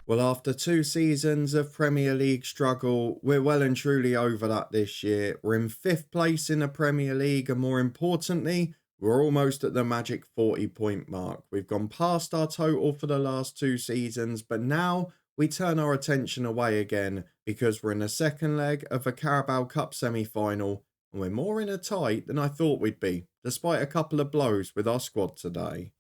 Well, after 2 seasons of Premier League struggle, we're well and truly over that this year. We're in 5th place in the Premier League, and more importantly, we're almost at the magic 40-point mark. We've gone past our total for the last 2 seasons, but now we turn our attention away again because we're in the second leg of a Carabao Cup semi-final, and we're more in a tight than I thought we'd be, despite a couple of blows with our squad today.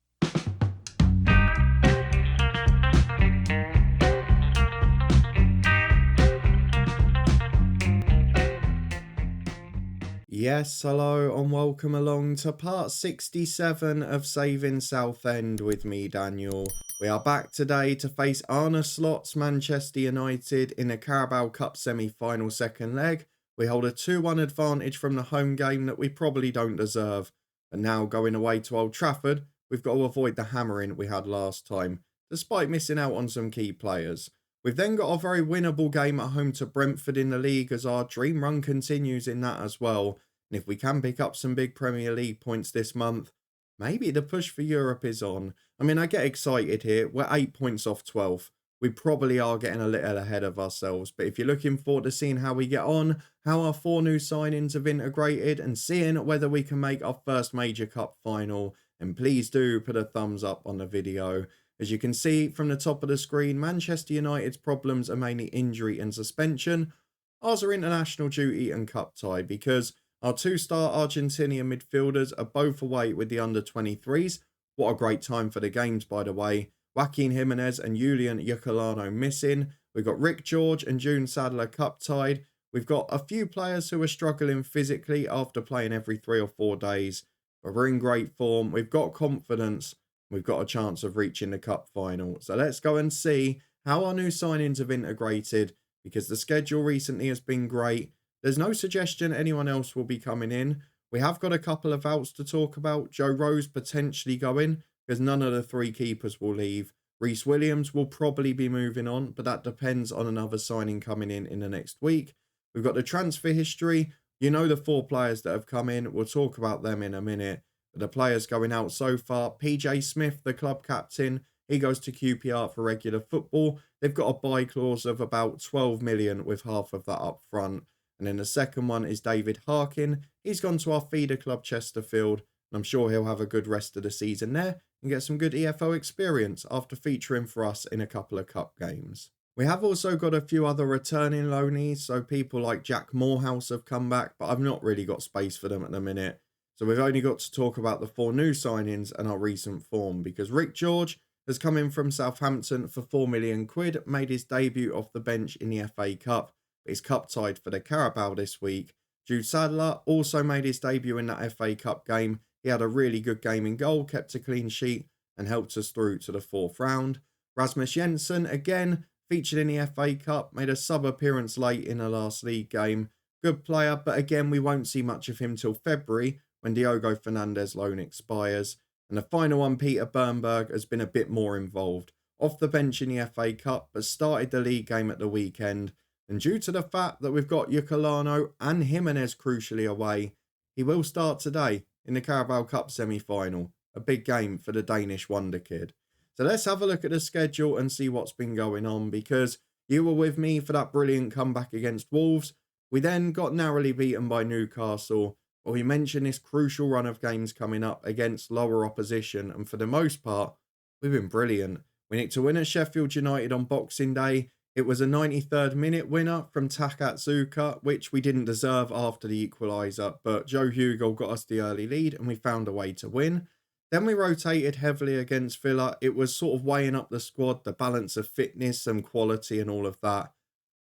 Yes, hello and welcome along to part 67 of Saving Southend with me, Daniel. We are back today to face Arne Slot's Manchester United in the Carabao Cup semi-final second leg. We hold a 2-1 advantage from the home game that we probably don't deserve. But now going away to Old Trafford, we've got to avoid the hammering we had last time, despite missing out on some key players. We've then got a very winnable game at home to Brentford in the league as our dream run continues in that as well. And if we can pick up some big Premier League points this month, maybe the push for Europe is on. I mean, I get excited here. We're 8 points off 12th. We probably are getting a little ahead of ourselves. But if you're looking forward to seeing how we get on, how our 4 new signings have integrated, and seeing whether we can make our first major cup final, then please do put a thumbs up on the video. As you can see from the top of the screen, Manchester United's problems are mainly injury and suspension. Ours are international duty and cup tie, because our 2-star Argentinian midfielders are both away with the under-23s. What a great time for the games, by the way. Joaquin Jimenez and Julian Yocolano missing. We've got Rick George and June Sadler cup tied. We've got a few players who are struggling physically after playing every 3 or 4 days. But we're in great form. We've got confidence. We've got a chance of reaching the cup final. So let's go and see how our new signings have integrated, because the schedule recently has been great. There's no suggestion anyone else will be coming in. We have got a couple of outs to talk about. Joe Rose potentially going, because none of the 3 keepers will leave. Reece Williams will probably be moving on, but that depends on another signing coming in the next week. We've got the transfer history. You know the 4 players that have come in. We'll talk about them in a minute. But the players going out so far, PJ Smith, the club captain, he goes to QPR for regular football. They've got a buy clause of about 12 million with half of that up front. And then the second one is David Harkin. He's gone to our feeder club Chesterfield, and I'm sure he'll have a good rest of the season there and get some good EFL experience after featuring for us in a couple of cup games. We have also got a few other returning loanees, so people like Jack Morehouse have come back, but I've not really got space for them at the minute. So we've only got to talk about the 4 new signings and our recent form, because Rick George has come in from Southampton for £4 million, made his debut off the bench in the FA Cup. He's cup tied for the Carabao this week. Jude Sadler also made his debut in that FA Cup game. He had a really good game in goal, kept a clean sheet, and helped us through to the 4th round. Rasmus Jensen, again, featured in the FA Cup, made a sub-appearance late in the last league game. Good player, but again, we won't see much of him till February, when Diogo Fernandez loan expires. And the final one, Peter Bernberg, has been a bit more involved. Off the bench in the FA Cup, but started the league game at the weekend. And due to the fact that we've got Yocolano and Jimenez crucially away, he will start today in the Carabao Cup semi-final. A big game for the Danish wonder kid. So let's have a look at the schedule and see what's been going on, because you were with me for that brilliant comeback against Wolves. We then got narrowly beaten by Newcastle. Well, we mentioned this crucial run of games coming up against lower opposition, and for the most part, we've been brilliant. We need to win at Sheffield United on Boxing Day. It was a 93rd minute winner from Takatsuka, which we didn't deserve after the equaliser, but Joe Hugo got us the early lead and we found a way to win. Then we rotated heavily against Villa. It was sort of weighing up the squad, the balance of fitness and quality and all of that.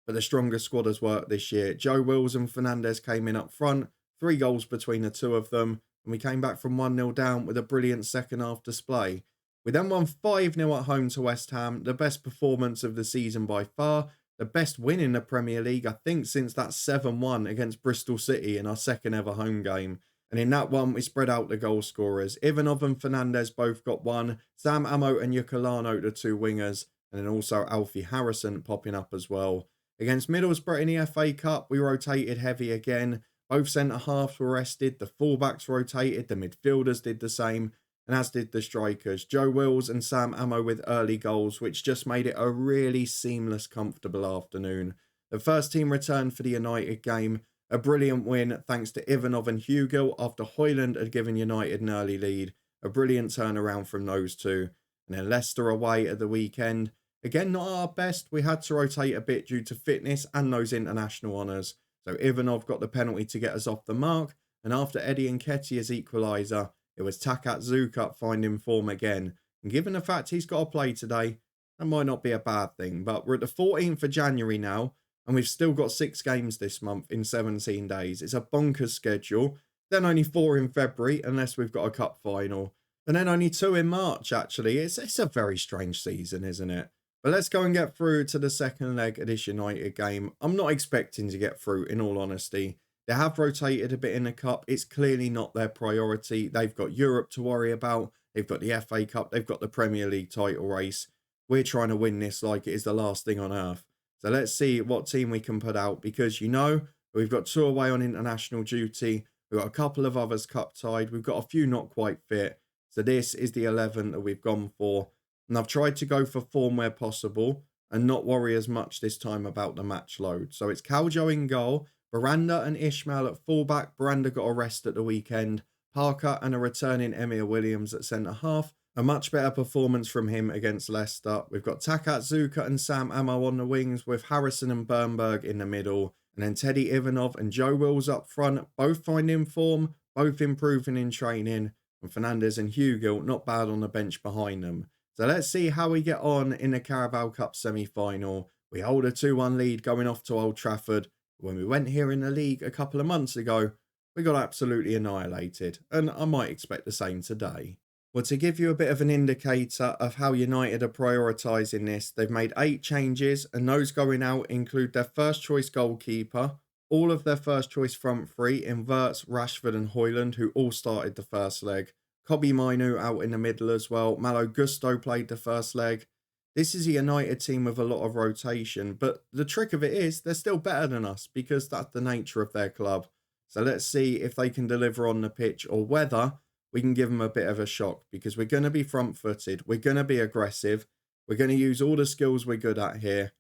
But the strongest squad has worked this year. Joe Wills and Fernandez came in up front, 3 goals between the 2 of them, and we came back from 1-0 down with a brilliant second half display. We then won 5-0 at home to West Ham, the best performance of the season by far, the best win in the Premier League, I think, since that 7-1 against Bristol City in our second ever home game. And in that one, we spread out the goal scorers. Ivanov and Fernandez both got 1, Sam Amo and Yocolano, the 2 wingers, and then also Alfie Harrison popping up as well. Against Middlesbrough in the FA Cup, we rotated heavy again. Both centre-halves were rested, the full-backs rotated, the midfielders did the same. and as did the strikers, Joe Wills and Sam Ammo with early goals, which just made it a really seamless, comfortable afternoon. The first team returned for the United game, a brilliant win thanks to Ivanov and Hugill after Højlund had given United an early lead. A brilliant turnaround from those two. And then Leicester away at the weekend. Again, not our best. We had to rotate a bit due to fitness and those international honours. So Ivanov got the penalty to get us off the mark. And after Eddie Nketiah's equaliser, it was Takat Zucut finding form again. And given the fact he's got to play today, that might not be a bad thing. But we're at the 14th of January now, and we've still got 6 games this month in 17 days. It's a bonkers schedule. Then only 4 in February, unless we've got a cup final. And then only 2 in March, actually. It's a very strange season, isn't it? But let's go and get through to the second leg of this United game. I'm not expecting to get through, in all honesty. They have rotated a bit in the cup. It's clearly not their priority. They've got Europe to worry about. They've got the FA Cup. They've got the Premier League title race. We're trying to win this like it is the last thing on earth. So let's see what team we can put out, because we've got 2 away on international duty. We've got a couple of others cup tied. We've got a few not quite fit. So this is the 11 that we've gone for. And I've tried to go for form where possible and not worry as much this time about the match load. So it's Caljo in goal, Baranda and Ishmael at fullback. Baranda got a rest at the weekend. Parker and a returning Emir Williams at centre half. A much better performance from him against Leicester. We've got Takat Zucut and Sam Ammo on the wings, with Harrison and Bernberg in the middle. And then Teddy Ivanov and Joe Wills up front, both finding form, both improving in training. And Fernandez and Hugill not bad on the bench behind them. So let's see how we get on in the Carabao Cup semi-final. We hold a 2-1 lead going off to Old Trafford. When we went here in the league a couple of months ago, we got absolutely annihilated. And I might expect the same today. Well, to give you a bit of an indicator of how United are prioritising this, they've made 8 changes, and those going out include their first choice goalkeeper, all of their first choice front three in Wirtz, Rashford and Højlund, who all started the first leg. Kobbie Mainoo out in the middle as well. Malo Gusto played the first leg. This is a United team with a lot of rotation, but the trick of it is they're still better than us, because that's the nature of their club. So let's see if they can deliver on the pitch, or whether we can give them a bit of a shock, because we're going to be front-footed. We're going to be aggressive. We're going to use all the skills we're good at here.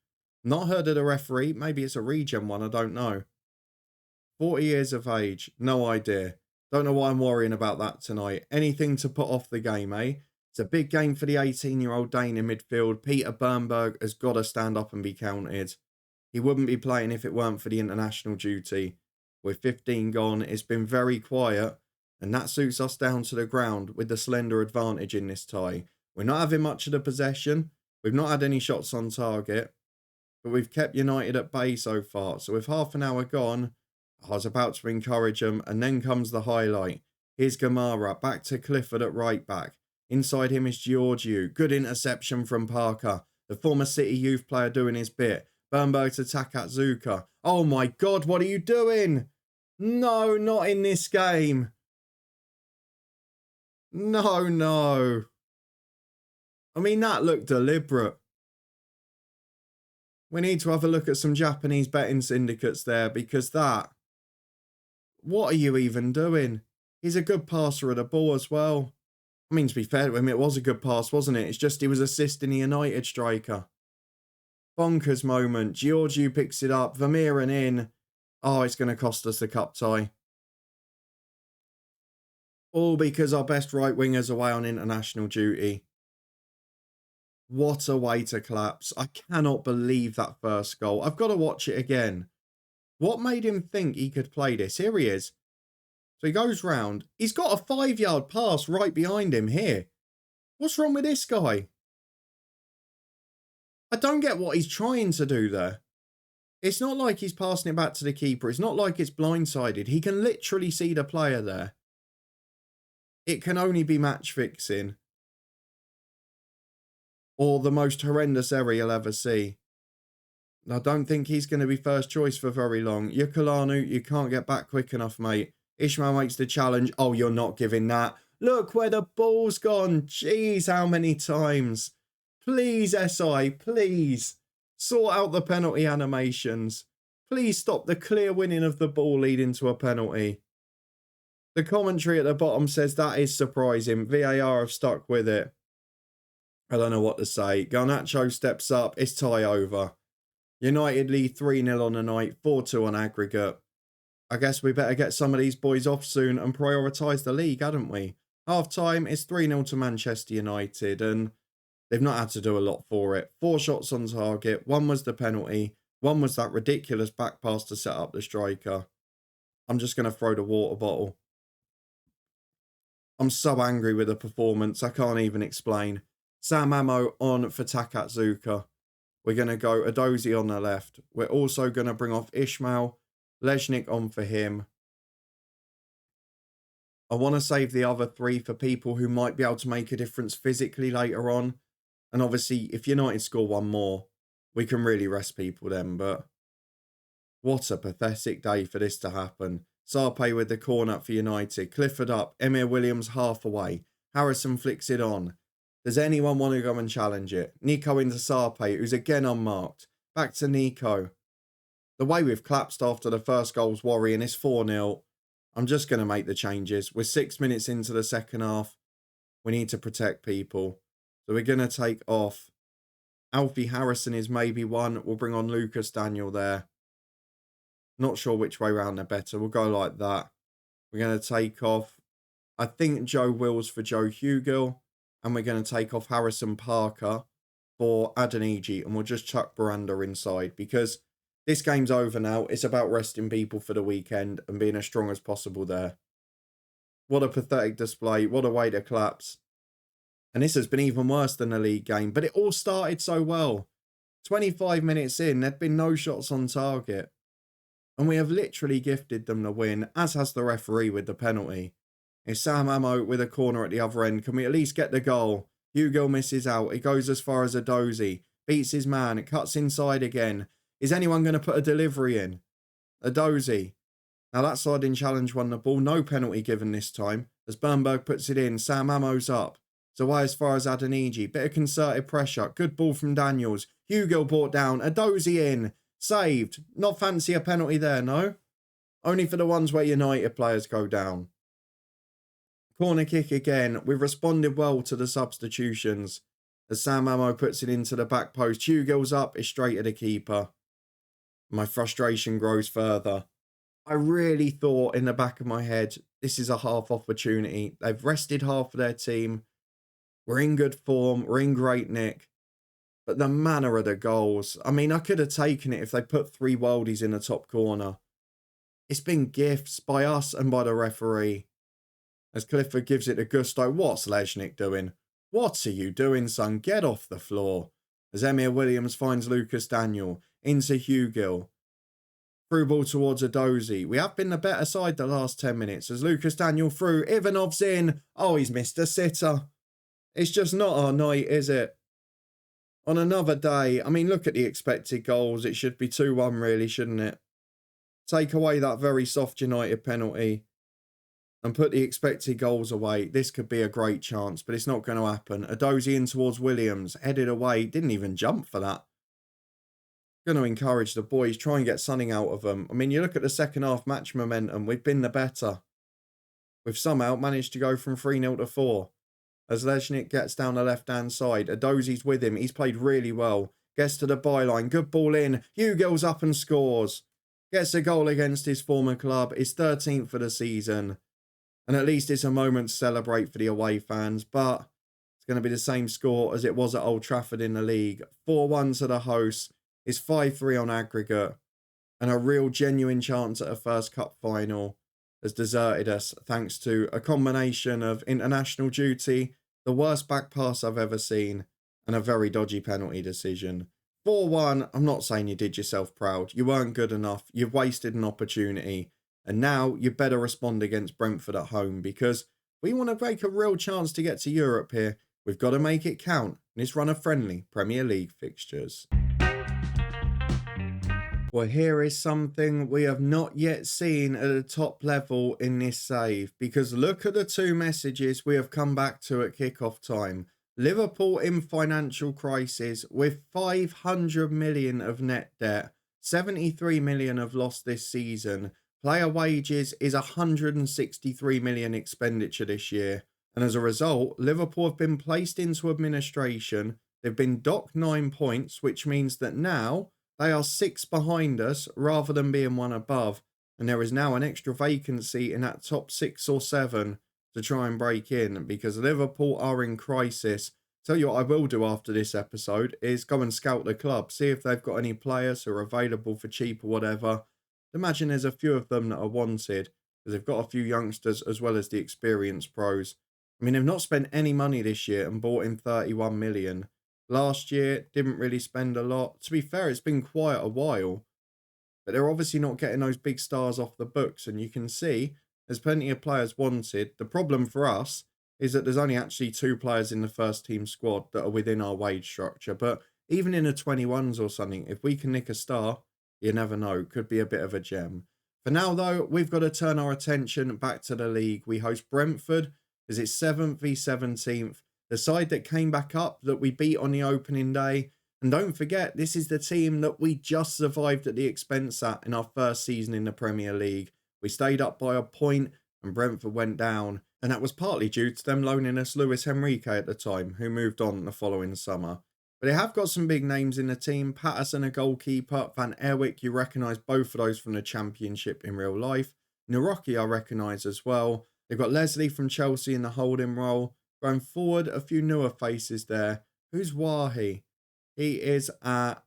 Not heard of the referee. Maybe it's a regen one. I don't know. 40 years of age. No idea. Don't know why I'm worrying about that tonight. Anything to put off the game, eh? It's a big game for the 18-year-old Dane in midfield. Peter Bernberg has got to stand up and be counted. He wouldn't be playing if it weren't for the international duty. With 15 gone, it's been very quiet, and that suits us down to the ground with the slender advantage in this tie. We're not having much of the possession. We've not had any shots on target, but we've kept United at bay so far. So with half an hour gone, I was about to encourage them, and then comes the highlight. Here's Gamara, back to Clifford at right back. Inside him is Georgiou. Good interception from Parker. The former City youth player doing his bit. Bernberg to Takat Zucut. Oh my God, what are you doing? No, not in this game. No. I mean, that looked deliberate. We need to have a look at some Japanese betting syndicates there, because that... What are you even doing? He's a good passer of the ball as well. I mean, to be fair to him, it was a good pass, wasn't it? It's just he was assisting the United striker. Bonkers moment. Georgiou picks it up. Vermeeren in. Oh, it's going to cost us the cup tie. All because our best right wingers away on international duty. What a way to collapse. I cannot believe that first goal. I've got to watch it again. What made him think he could play this? Here he is. So he goes round. He's got a 5-yard pass right behind him here. What's wrong with this guy? I don't get what he's trying to do there. It's not like he's passing it back to the keeper. It's not like it's blindsided. He can literally see the player there. It can only be match fixing. Or the most horrendous error you'll ever see. I don't think he's going to be first choice for very long. Yukulanu, you can't get back quick enough, mate. Ishmael makes the challenge. Oh, you're not giving that. Look where the ball's gone. Jeez, how many times? Please, SI, please. Sort out the penalty animations. Please stop the clear winning of the ball leading to a penalty. The commentary at the bottom says that is surprising. VAR have stuck with it. I don't know what to say. Garnacho steps up. It's tie over. United lead 3-0 on the night, 4-2 on aggregate. I guess we better get some of these boys off soon and prioritise the league, hadn't we? Half time, it's 3-0 to Manchester United, and they've not had to do a lot for it. 4 shots on target. 1 was the penalty. 1 was that ridiculous back pass to set up the striker. I'm just going to throw the water bottle. I'm so angry with the performance, I can't even explain. Sam Ammo on for Takatsuka. We're going to go Adozi on the left. We're also going to bring off Ishmael. Lejnik on for him. I want to save the other 3 for people who might be able to make a difference physically later on. And obviously, if United score 1 more, we can really rest people then. But what a pathetic day for this to happen. Sarpe with the corner for United. Clifford up. Emir Williams half away. Harrison flicks it on. Does anyone want to go and challenge it? Nico into Sarpe, who's again unmarked. Back to Nico. The way we've collapsed after the first goal's worrying. It's 4-0. I'm just going to make the changes. We're 6 minutes into the second half. We need to protect people. So we're going to take off. Alfie Harrison is maybe one. We'll bring on Lucas Daniel there. Not sure which way round they're better. We'll go like that. We're going to take off, I think, Joe Wills for Joe Hugill. And we're going to take off Harrison Parker for Adeniji. And we'll just chuck Baranda inside. Because this game's over now. It's about resting people for the weekend and being as strong as possible there. What a pathetic display. What a way to collapse. And this has been even worse than the league game. But it all started so well. 25 minutes in, there'd been no shots on target. And we have literally gifted them the win, as has the referee with the penalty. It's Sam Ammo with a corner at the other end. Can we at least get the goal? Hugo misses out. He goes as far as Adozi. Beats his man. It cuts inside again. Is anyone going to put a delivery in? Adozi. Now that sliding challenge won the ball. No penalty given this time. As Bernberg puts it in, Sam Ammo's up. Zaway as far as Adeniji. Bit of concerted pressure. Good ball from Daniels. Hugo brought down. Adozi in. Saved. Not fancy a penalty there, no? Only for the ones where United players go down. Corner kick again. We've responded well to the substitutions. As Sam Ammo puts it into the back post. Hugo's up. It's straight at the keeper. My frustration grows further. I really thought in the back of my head, this is a half opportunity. They've rested half of their team. We're in good form. We're in great nick. But the manner of the goals. I mean, I could have taken it if they put 3 worldies in the top corner. It's been gifts by us and by the referee. As Clifford gives it to Gusto. What's Lejnik doing? What are you doing, son? Get off the floor. As Emir Williams finds Lucas Daniel. Into Hugill. Through ball towards Adozi. We have been the better side the last 10 minutes. As Lucas Daniel through. Ivanov's in. Oh, he's missed a sitter. It's just not our night, is it? On another day, I mean, look at the expected goals. It should be 2-1 really, shouldn't it? Take away that very soft United penalty and put the expected goals away. This could be a great chance, but it's not going to happen. Adozi in towards Williams. Headed away. Didn't even jump for that. Going to encourage the boys. Try and get something out of them. I mean, you look at the second half match momentum. We've been the better. We've somehow managed to go from 3-0 to 4. As Lejnik gets down the left-hand side. Adozi's with him. He's played really well. Gets to the byline. Good ball in. Hugo's up and scores. Gets a goal against his former club. His 13th for the season. And at least it's a moment to celebrate for the away fans. But it's going to be the same score as it was at Old Trafford in the league. 4-1 to the hosts. It's 5-3 on aggregate. And a real genuine chance at a first cup final has deserted us thanks to a combination of international duty, the worst back pass I've ever seen, and a very dodgy penalty decision. 4-1, I'm not saying you did yourself proud. You weren't good enough. You've wasted an opportunity. And now you better respond against Brentford at home because we want to make a real chance to get to Europe here. We've got to make it count. And it's run a friendly Premier League fixtures. Well, here is something we have not yet seen at the top level in this save. Because look at the 2 messages we have come back to at kickoff time. Liverpool in financial crisis with 500 million of net debt. 73 million of loss this season. Player wages is 163 million expenditure this year, and as a result, Liverpool have been placed into administration. They've been docked 9 points, which means that now they are 6 behind us rather than being 1 above, and there is now an extra vacancy in that top 6 or 7 to try and break in because Liverpool are in crisis. Tell you what I will do after this episode is go and scout the club, see if they've got any players who are available for cheap or whatever. Imagine there's a few of them that are wanted because they've got a few youngsters as well as the experienced pros. I mean, they've not spent any money this year and bought in 31 million. Last year, didn't really spend a lot. To be fair, it's been quite a while. But they're obviously not getting those big stars off the books. And you can see there's plenty of players wanted. The problem for us is that there's only actually 2 players in the first team squad that are within our wage structure. But even in the 21s or something, if we can nick a star, you never know. Could be a bit of a gem. For now, though, we've got to turn our attention back to the league. We host Brentford as it's 7th v 17th. The side that came back up that we beat on the opening day. And don't forget, this is the team that we just survived at the expense at in our first season in the Premier League. We stayed up by a point and Brentford went down. And that was partly due to them loaning us Luis Henrique at the time, who moved on the following summer. But they have got some big names in the team. Patterson, a goalkeeper. Van Erwijk, you recognise both of those from the Championship in real life. Naroki, I recognise as well. They've got Leslie from Chelsea in the holding role. Going forward, a few newer faces there. Who's Wahi? He is,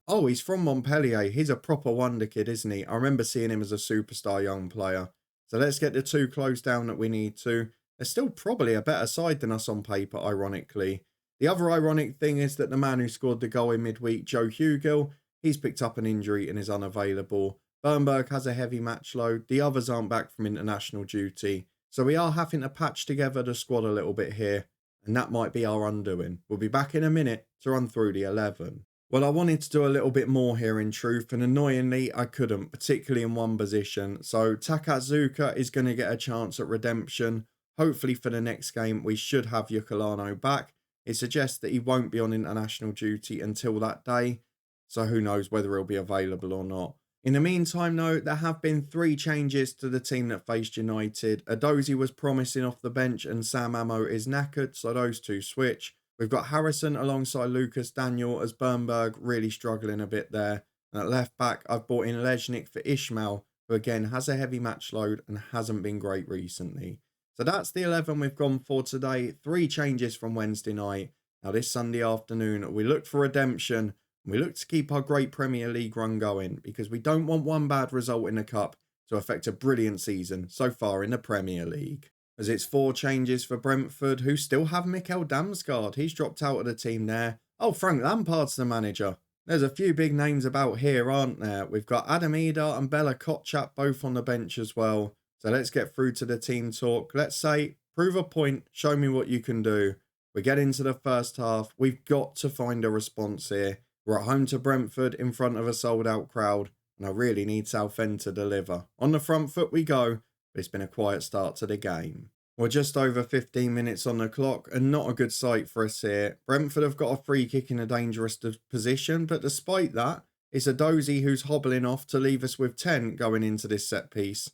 he's from Montpellier. He's a proper wonder kid, isn't he? I remember seeing him as a superstar young player. So let's get the 2 closed down that we need to. They're still probably a better side than us on paper, ironically. The other ironic thing is that the man who scored the goal in midweek, Joe Hugill, he's picked up an injury and is unavailable. Bernberg has a heavy match load. The others aren't back from international duty. So we are having to patch together the squad a little bit here. And that might be our undoing. We'll be back in a minute to run through the 11. Well, I wanted to do a little bit more here in truth, and annoyingly, I couldn't, particularly in one position. So Takatsuka is going to get a chance at redemption. Hopefully for the next game, we should have Yukalano back. It suggests that he won't be on international duty until that day. So who knows whether he'll be available or not. In the meantime, though, there have been 3 changes to the team that faced United. Adozie was promising off the bench and Sam Ammo is knackered, so those 2 switch. We've got Harrison alongside Lucas Daniel as Bernberg really struggling a bit there. And at left back, I've brought in Lejnik for Ishmael, who again has a heavy match load and hasn't been great recently. So that's the 11 we've gone for today. 3 changes from Wednesday night. Now this Sunday afternoon, we look for redemption. We look to keep our great Premier League run going because we don't want one bad result in the Cup to affect a brilliant season so far in the Premier League. As it's 4 changes for Brentford, who still have Mikkel Damsgaard. He's dropped out of the team there. Oh, Frank Lampard's the manager. There's a few big names about here, aren't there? We've got Adam Eder and Bella Kotchap both on the bench as well. So let's get through to the team talk. Let's say, prove a point, show me what you can do. We get into the first half. We've got to find a response here. We're at home to Brentford in front of a sold-out crowd, and I really need Southend to deliver. On the front foot we go, but it's been a quiet start to the game. We're just over 15 minutes on the clock, and not a good sight for us here. Brentford have got a free kick in a dangerous position, but despite that, it's Adozie who's hobbling off to leave us with 10 going into this set piece.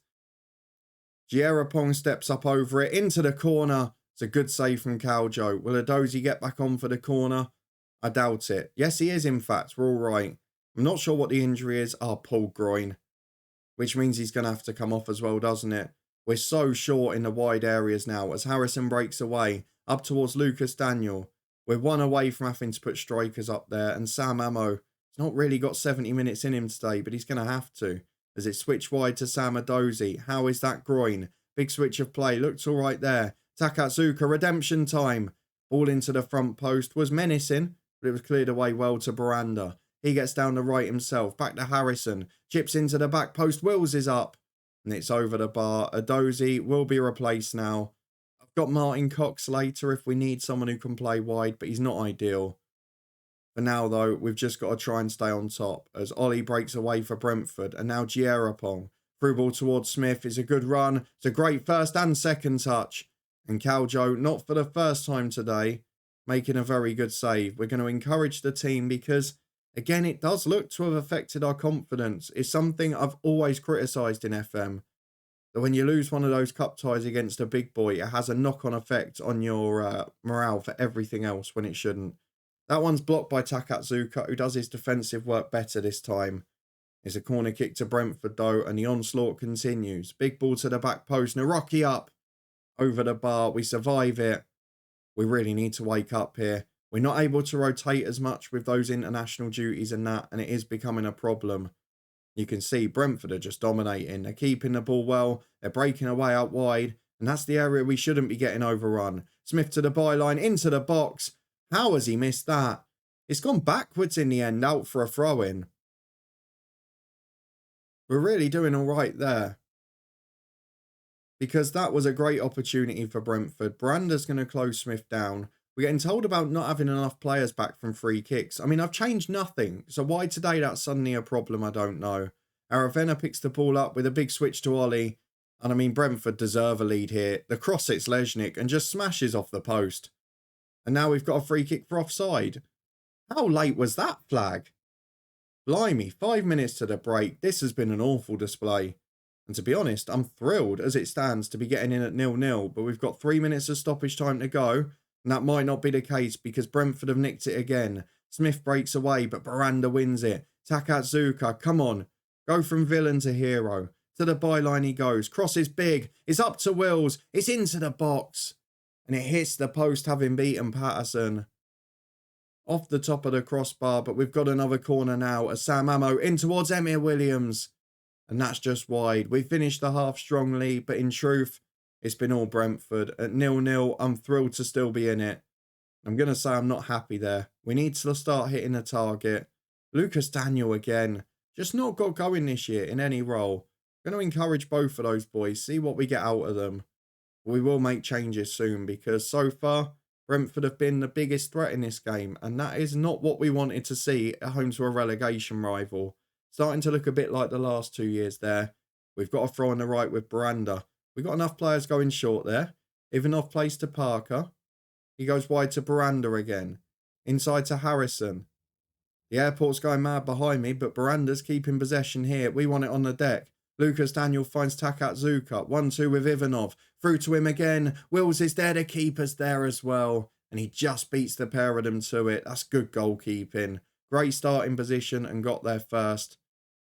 Gierapong steps up over it, into the corner. It's a good save from Caljo. Will Adozie get back on for the corner? I doubt it. Yes, he is, in fact. We're all right. I'm not sure what the injury is. Pulled groin. Which means he's going to have to come off as well, doesn't it? We're so short in the wide areas now as Harrison breaks away up towards Lucas Daniel. We're 1 away from having to put strikers up there. And Sam Ammo, he's not really got 70 minutes in him today, but he's going to have to. As it switched wide to Sam Adozie. How is that groin? Big switch of play. Looks all right there. Takatsuka, redemption time. Ball into the front post. Was menacing, but it was cleared away well to Baranda. He gets down the right himself. Back to Harrison. Chips into the back post. Wills is up. And it's over the bar. Adozie will be replaced now. I've got Martin Cox later if we need someone who can play wide, but he's not ideal. For now, though, we've just got to try and stay on top. As Ollie breaks away for Brentford. And now Gierapong. Through ball towards Smith. It's a good run. It's a great first and second touch. And Caljo, not for the first time today, making a very good save. We're going to encourage the team because, again, it does look to have affected our confidence. It's something I've always criticised in FM. that when you lose one of those cup ties against a big boy, it has a knock-on effect on your morale for everything else when it shouldn't. That one's blocked by Takatsuka, who does his defensive work better this time. It's a corner kick to Brentford though, and the onslaught continues. Big ball to the back post. Naroki up over the bar. We survive it. We really need to wake up here. We're not able to rotate as much with those international duties and that, and it is becoming a problem. You can see Brentford are just dominating. They're keeping the ball well. They're breaking away out wide, and that's the area we shouldn't be getting overrun. Smith to the byline, into the box. How has he missed that? It's gone backwards in the end, out for a throw-in. We're really doing all right there, because that was a great opportunity for Brentford. Branda's going to close Smith down. We're getting told about not having enough players back from free kicks. I mean, I've changed nothing. So why today that's suddenly a problem, I don't know. Aravena picks the ball up with a big switch to Ollie. And I mean, Brentford deserve a lead here. The cross hits Lejnik and just smashes off the post. And now we've got a free kick for offside. How late was that flag? Blimey, 5 minutes to the break. This has been an awful display. And to be honest, I'm thrilled as it stands to be getting in at 0-0. But we've got 3 minutes of stoppage time to go. And that might not be the case because Brentford have nicked it again. Smith breaks away, but Baranda wins it. Takatsuka, come on. Go from villain to hero. To the byline he goes. Cross is big. It's up to Wills. It's into the box. And it hits the post, having beaten Patterson. Off the top of the crossbar, but we've got another corner now as Sam Ammo in towards Emir Williams. And that's just wide. We finished the half strongly, but in truth, it's been all Brentford. At 0-0, I'm thrilled to still be in it. I'm going to say I'm not happy there. We need to start hitting the target. Lucas Daniel again. Just not got going this year in any role. Going to encourage both of those boys. See what we get out of them. We will make changes soon because so far, Brentford have been the biggest threat in this game. And that is not what we wanted to see at home to a relegation rival. Starting to look a bit like the last 2 years there. We've got a throw on the right with Baranda. We've got enough players going short there. Ivanov plays to Parker. He goes wide to Baranda again. Inside to Harrison. The airport's going mad behind me, but Baranda's keeping possession here. We want it on the deck. Lucas Daniel finds Takatsuka. 1-2 with Ivanov. Through to him again. Wills is there. The keeper's there as well. And he just beats the pair of them to it. That's good goalkeeping. Great starting position and got there first.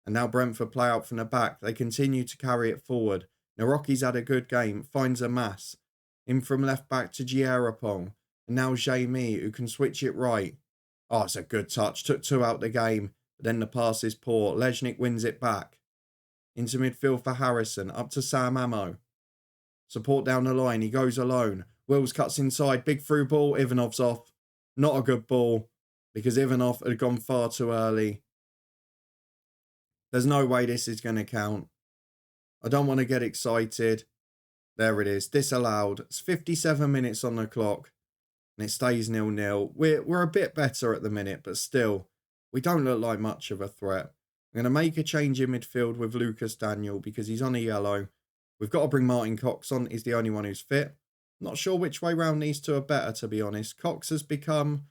And now Brentford play out from the back. They continue to carry it forward. Naroki's had a good game. Finds a mass. In from left back to Gierapong. And now Jamie, who can switch it right. Oh, it's a good touch. Took 2 out the game. But then the pass is poor. Lejnik wins it back. Into midfield for Harrison. Up to Sam Ammo. Support down the line. He goes alone. Wills cuts inside. Big through ball. Ivanov's off. Not a good ball. Because Ivanov had gone far too early. There's no way this is going to count. I don't want to get excited. There it is. Disallowed. It's 57 minutes on the clock. And it stays 0-0. We're a bit better at the minute, but still, we don't look like much of a threat. I'm going to make a change in midfield with Lucas Daniel because he's on a yellow. We've got to bring Martin Cox on. He's the only one who's fit. Not sure which way round these two are better, to be honest. Cox has become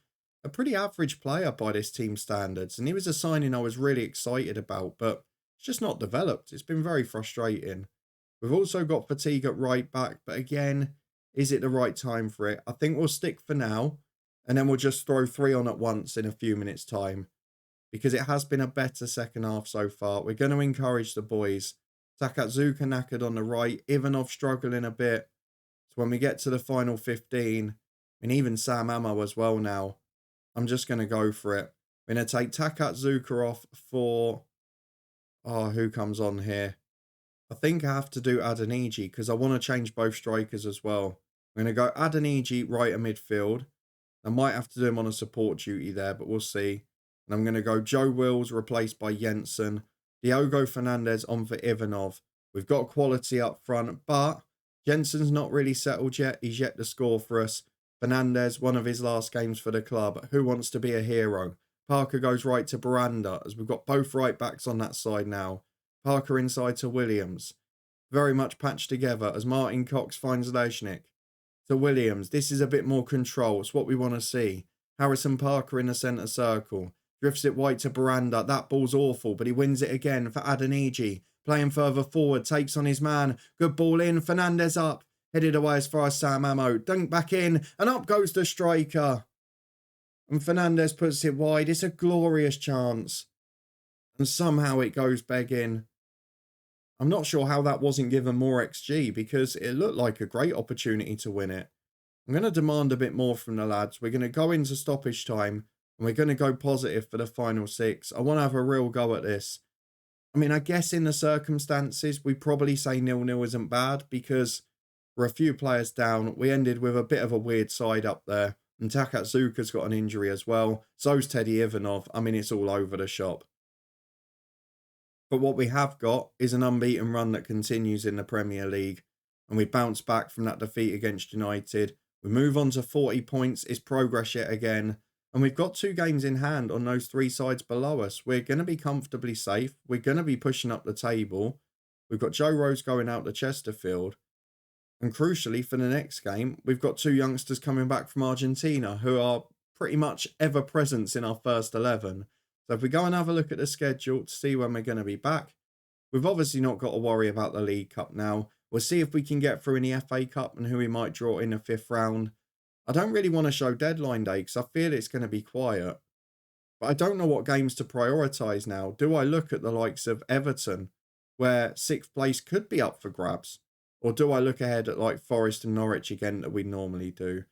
a pretty average player by this team's standards. And he was a signing I was really excited about, but it's just not developed. It's been very frustrating. We've also got fatigue at right back, but again, is it the right time for it? I think we'll stick for now, and then we'll just throw 3 on at once in a few minutes' time. Because it has been a better second half so far. We're going to encourage the boys. Takatsuka knackered on the right. Ivanov struggling a bit. So when we get to the final 15, and even Sam Ammo as well now, I'm just going to go for it. We're going to take Takatsuka off for... Oh, who comes on here? I think I have to do Adeniji because I want to change both strikers as well. I'm going to go Adeniji right at midfield. I might have to do him on a support duty there, but we'll see. And I'm going to go Joe Wills replaced by Jensen. Diogo Fernandez on for Ivanov. We've got quality up front, but Jensen's not really settled yet. He's yet to score for us. Fernandez, one of his last games for the club. Who wants to be a hero? Parker goes right to Baranda as we've got both right backs on that side now. Parker inside to Williams. Very much patched together as Martin Cox finds Lejnik. To Williams. This is a bit more control. It's what we want to see. Harrison Parker in the centre circle. Drifts it wide to Baranda. That ball's awful, but he wins it again for Adeniji. playing further forward, takes on his man. Good ball in, Fernandez up, headed away as far as Sam Ammo. Dunk back in, and up goes the striker. And Fernandez puts it wide. It's a glorious chance. And somehow it goes begging. I'm not sure how that wasn't given more XG because it looked like a great opportunity to win it. I'm going to demand a bit more from the lads. We're going to go into stoppage time and we're going to go positive for the final 6. I want to have a real go at this. I mean, I guess in the circumstances, we probably say 0-0 isn't bad because we're a few players down. We ended with a bit of a weird side up there. And Takatsuka's got an injury as well. So's Teddy Ivanov. I mean, it's all over the shop. But what we have got is an unbeaten run that continues in the Premier League. And we bounce back from that defeat against United. We move on to 40 points. It's progress yet again. And we've got 2 games in hand on those 3 sides below us. We're going to be comfortably safe. We're going to be pushing up the table. We've got Joe Rose going out to Chesterfield. And crucially, for the next game, we've got 2 youngsters coming back from Argentina who are pretty much ever present in our first 11. So if we go and have a look at the schedule to see when we're going to be back, we've obviously not got to worry about the League Cup now. We'll see if we can get through in the FA Cup and who we might draw in the 5th round. I don't really want to show deadline day because I feel it's going to be quiet. But I don't know what games to prioritise now. Do I look at the likes of Everton, where 6th place could be up for grabs? Or do I look ahead at like Forest and Norwich again that we normally do?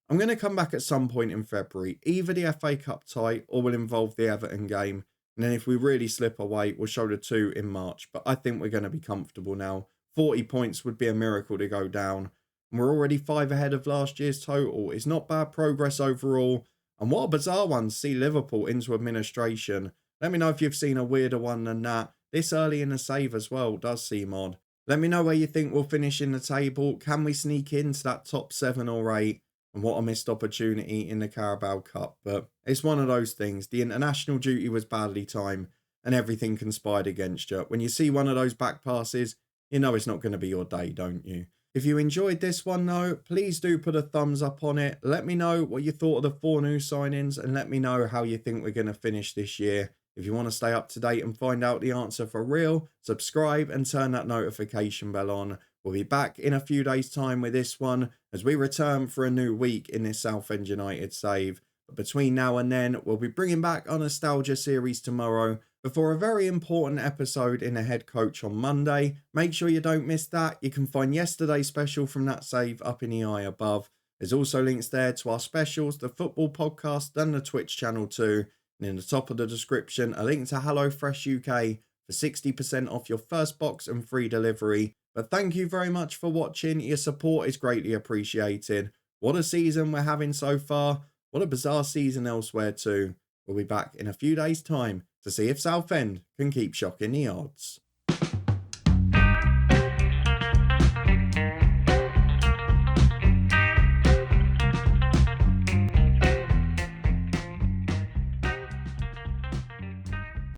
I'm going to come back at some point in February. Either the FA Cup tie or will involve the Everton game. And then if we really slip away, we'll show the 2 in March. But I think we're going to be comfortable now. 40 points would be a miracle to go down. And we're already 5 ahead of last year's total. It's not bad progress overall. And what a bizarre one to see Liverpool into administration. Let me know if you've seen a weirder one than that. This early in the save as well does seem odd. Let me know where you think we'll finish in the table. Can we sneak into that top 7 or 8? And what a missed opportunity in the Carabao Cup. But it's one of those things. The international duty was badly timed and everything conspired against you. When you see one of those back passes, you know it's not going to be your day, don't you? If you enjoyed this one though, please do put a thumbs up on it. Let me know what you thought of the 4 new signings and let me know how you think we're going to finish this year. If you want to stay up to date and find out the answer for real, subscribe and turn that notification bell on. We'll be back in a few days' time with this one as we return for a new week in this Southend United save. But between now and then, we'll be bringing back our nostalgia series tomorrow before a very important episode in the head coach on Monday. Make sure you don't miss that. You can find yesterday's special from that save up in the eye above. There's also links there to our specials, the football podcast and the Twitch channel too. And in the top of the description, a link to HelloFresh UK for 60% off your first box and free delivery. But thank you very much for watching. Your support is greatly appreciated. What a season we're having so far. What a bizarre season elsewhere too. We'll be back in a few days' time to see if Southend can keep shocking the odds.